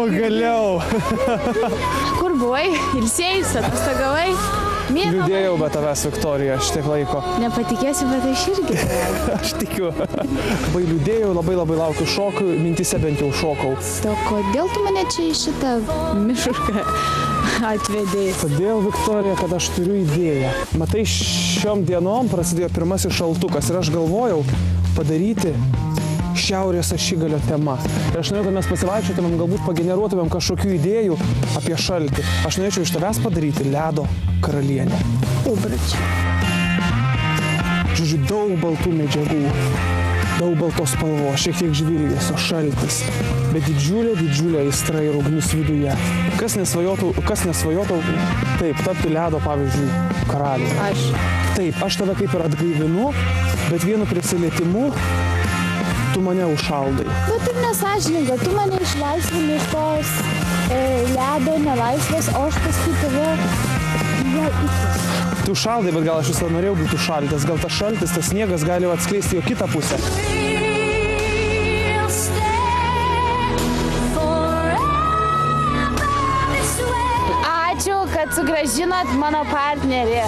Pagaliau. Kur buvai? Ilsėjus, atostogavai? Liūdėjau be tavęs, Viktorija, šitiek laiko. Nepatikėsiu, bet aš irgi. Aš tikiu. Labai liūdėjau, labai laukiu šokų, mintise bent jau šokau. To kodėl tu mane čia į šitą mišką atvedėjai? Todėl, Viktorija, kad aš turiu idėją. Matai, šiom dienom prasidėjo pirmasis šaltukas ir aš galvojau padaryti šiaurės ašigalio tema. Ir aš norėjau, kad mes pasivaikščiotumėm, galbūt pageneruotumėm kažkokių idėjų apie šaltį. Aš norėčiau iš tavęs padaryti ledo karalienę. Ubračiu. Žodžiu, daug baltų medžiagų, daug baltos spalvos, šiek tiek žvilgesio, šaltis, bet didžiulė aistra ir ugnis viduje. Kas nesvajotų, taip, tapti ledo, pavyzdžiui, karaliumi. Aš. Taip, aš tave kaip ir atgaivinu, bet vienu prisilietimu tu mane užšaldai. Bet taip nesąžininga, tu mane išlaisvini iš tos ledo nelaisvės, o aš paskui tave vėl įkvėpiau. Tu šaldai, bet gal aš visą norėjau būti šaltas. Gal tas šaltis, tas sniegas gali atskleisti jo kitą pusę. Ačiū, kad sugrąžinot mano partnerį.